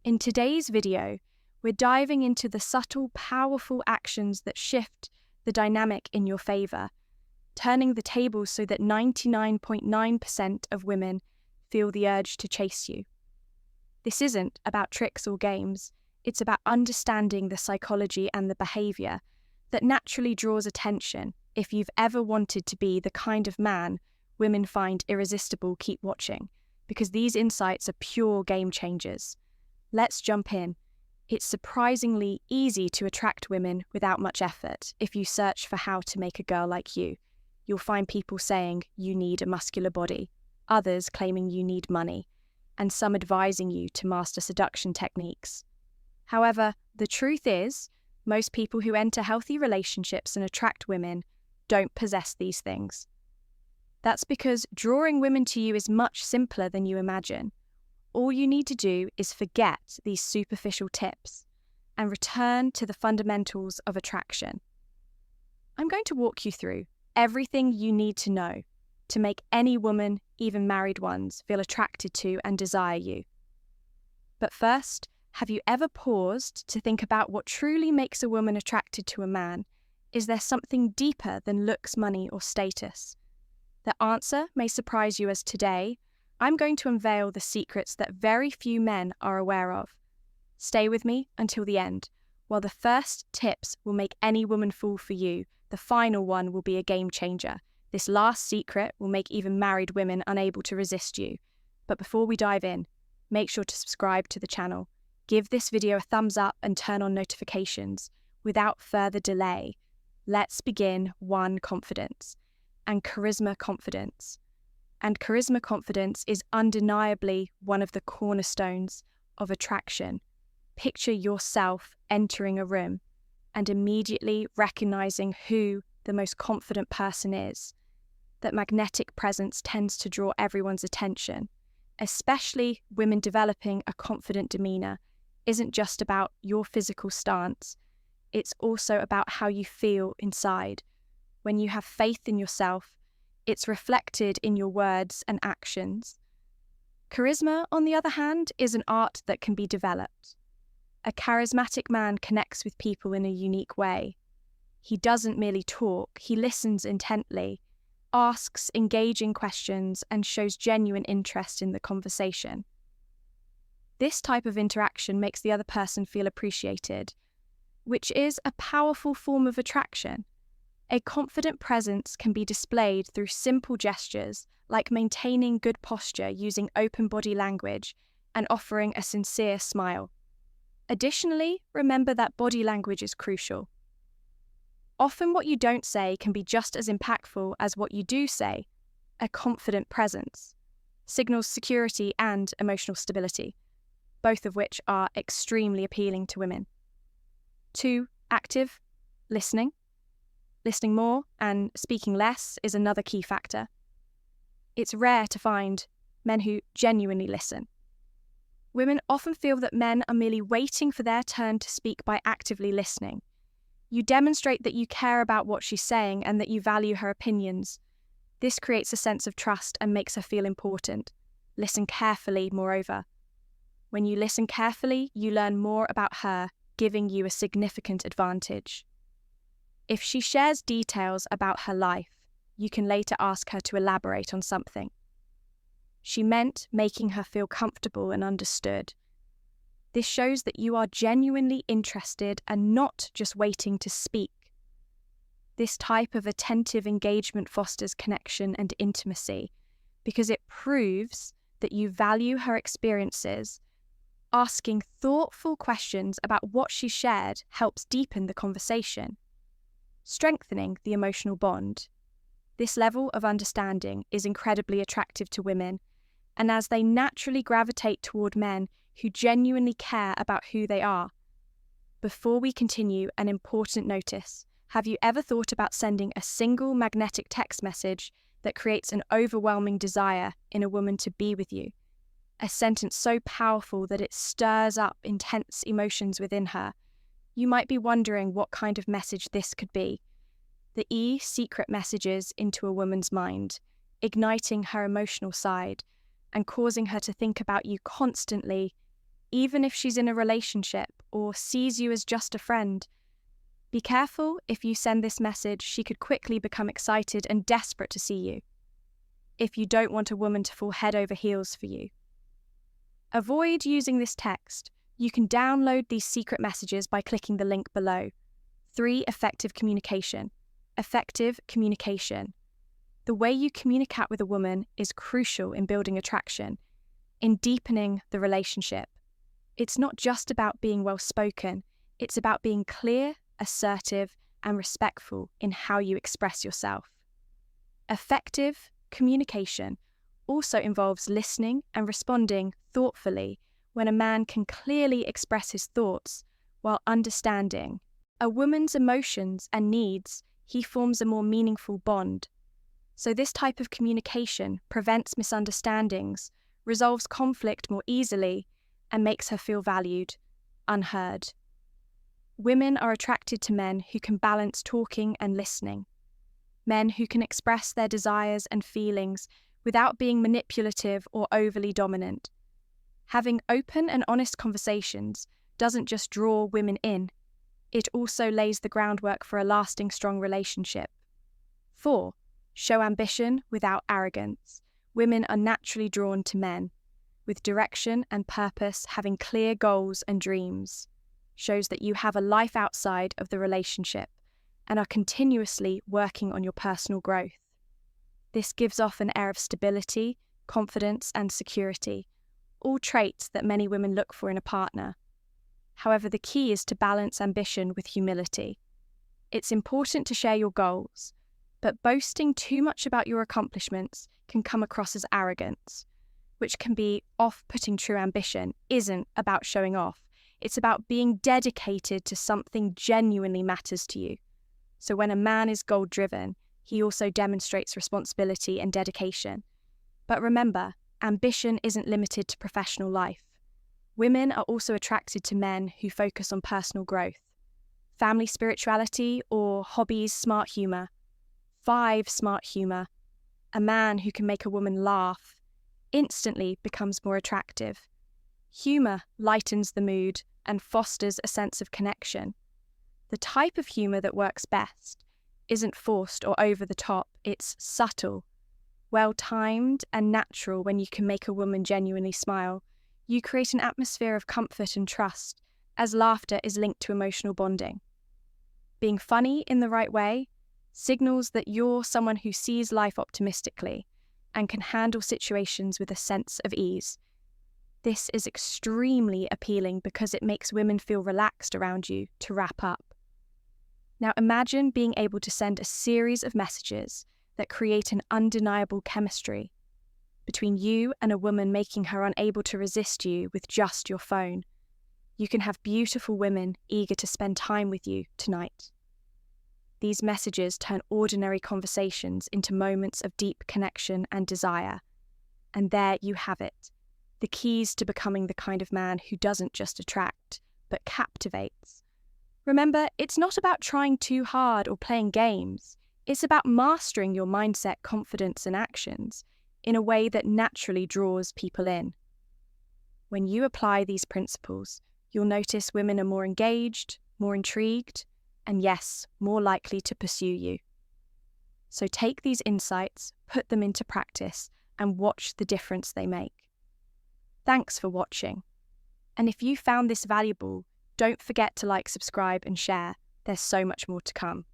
In today's video, we're diving into the subtle, powerful actions that shift the dynamic in your favor, turning the tables so that 99.9% of women feel the urge to chase you. This isn't about tricks or games, it's about understanding the psychology and the behavior that naturally draws attention. If you've ever wanted to be the kind of man women find irresistible, keep watching, because these insights are pure game changers. Let's jump in. It's surprisingly easy to attract women without much effort. If you search for how to make a girl like you, you'll find people saying you need a muscular body, others claiming you need money, and some advising you to master seduction techniques. However, the truth is, most people who enter healthy relationships and attract women don't possess these things. That's because drawing women to you is much simpler than you imagine. All you need to do is forget these superficial tips and return to the fundamentals of attraction. I'm going to walk you through everything you need to know to make any woman, even married ones, feel attracted to and desire you. But first, have you ever paused to think about what truly makes a woman attracted to a man? Is there something deeper than looks, money, or status? The answer may surprise you, as today, I'm going to unveil the secrets that very few men are aware of. Stay with me until the end. While the first tips will make any woman fall for you, the final one will be a game changer. This last secret will make even married women unable to resist you. But before we dive in, make sure to subscribe to the channel. Give this video a thumbs up and turn on notifications. Without further delay, let's begin. 1. Confidence and charisma confidence. And charisma confidence is undeniably one of the cornerstones of attraction. Picture yourself entering a room and immediately recognizing who the most confident person is. That magnetic presence tends to draw everyone's attention, especially women. Developing a confident demeanor isn't just about your physical stance, it's also about how you feel inside. When you have faith in yourself, it's reflected in your words and actions. Charisma, on the other hand, is an art that can be developed. A charismatic man connects with people in a unique way. He doesn't merely talk, he listens intently, asks engaging questions, and shows genuine interest in the conversation. This type of interaction makes the other person feel appreciated, which is a powerful form of attraction. A confident presence can be displayed through simple gestures like maintaining good posture, using open body language, and offering a sincere smile. Additionally, remember that body language is crucial. Often what you don't say can be just as impactful as what you do say. A confident presence signals security and emotional stability, both of which are extremely appealing to women. 2. Active listening. Listening more and speaking less is another key factor. It's rare to find men who genuinely listen. Women often feel that men are merely waiting for their turn to speak by actively listening. You demonstrate that you care about what she's saying and that you value her opinions. This creates a sense of trust and makes her feel important. Listen carefully, moreover. When you listen carefully, you learn more about her, giving you a significant advantage. If she shares details about her life, you can later ask her to elaborate on something she meant, making her feel comfortable and understood. This shows that you are genuinely interested and not just waiting to speak. This type of attentive engagement fosters connection and intimacy because it proves that you value her experiences. Asking thoughtful questions about what she shared helps deepen the conversation, strengthening the emotional bond. This level of understanding is incredibly attractive to women, and as they naturally gravitate toward men who genuinely care about who they are. Before we continue, an important notice. Have you ever thought about sending a single magnetic text message that creates an overwhelming desire in a woman to be with you? A sentence so powerful that it stirs up intense emotions within her. You might be wondering what kind of message this could be. The secret messages into a woman's mind, igniting her emotional side and causing her to think about you constantly even if she's in a relationship or sees you as just a friend. Be careful. If you send this message, she could quickly become excited and desperate to see you. If you don't want a woman to fall head over heels for you. Avoid using this text. You can download these secret messages by clicking the link below. 3. Effective communication. Effective communication. The way you communicate with a woman is crucial in building attraction, in deepening the relationship. It's not just about being well-spoken, it's about being clear, assertive, and respectful in how you express yourself. Effective communication also involves listening and responding thoughtfully when a man can clearly express his thoughts while understanding a woman's emotions and needs. He forms a more meaningful bond. So this type of communication prevents misunderstandings, resolves conflict more easily, and makes her feel valued, unheard. Women are attracted to men who can balance talking and listening. Men who can express their desires and feelings without being manipulative or overly dominant. Having open and honest conversations doesn't just draw women in, it also lays the groundwork for a lasting, strong relationship. 4. Show ambition without arrogance. Women are naturally drawn to men with direction and purpose. Having clear goals and dreams shows that you have a life outside of the relationship and are continuously working on your personal growth. This gives off an air of stability, confidence, and security, all traits that many women look for in a partner. However, the key is to balance ambition with humility. It's important to share your goals, but boasting too much about your accomplishments can come across as arrogance, which can be off-putting. True ambition isn't about showing off. It's about being dedicated to something genuinely matters to you. So when a man is goal-driven, he also demonstrates responsibility and dedication. But remember, ambition isn't limited to professional life. Women are also attracted to men who focus on personal growth, family spirituality, or hobbies. Smart humor. 5. Smart humor. A man who can make a woman laugh instantly becomes more attractive. Humor lightens the mood and fosters a sense of connection. The type of humor that works best isn't forced or over the top, it's subtle, well-timed, and natural. When you can make a woman genuinely smile, you create an atmosphere of comfort and trust, as laughter is linked to emotional bonding. Being funny in the right way signals that you're someone who sees life optimistically and can handle situations with a sense of ease. This is extremely appealing because it makes women feel relaxed around you. To wrap up, now imagine being able to send a series of messages that create an undeniable chemistry between you and a woman, making her unable to resist you with just your phone. You can have beautiful women eager to spend time with you tonight. These messages turn ordinary conversations into moments of deep connection and desire. And there you have it, the keys to becoming the kind of man who doesn't just attract, but captivates. Remember, it's not about trying too hard or playing games. It's about mastering your mindset, confidence, and actions in a way that naturally draws people in. When you apply these principles, you'll notice women are more engaged, more intrigued, and yes, more likely to pursue you. So take these insights, put them into practice, and watch the difference they make. Thanks for watching. And if you found this valuable, don't forget to like, subscribe, and share. There's so much more to come.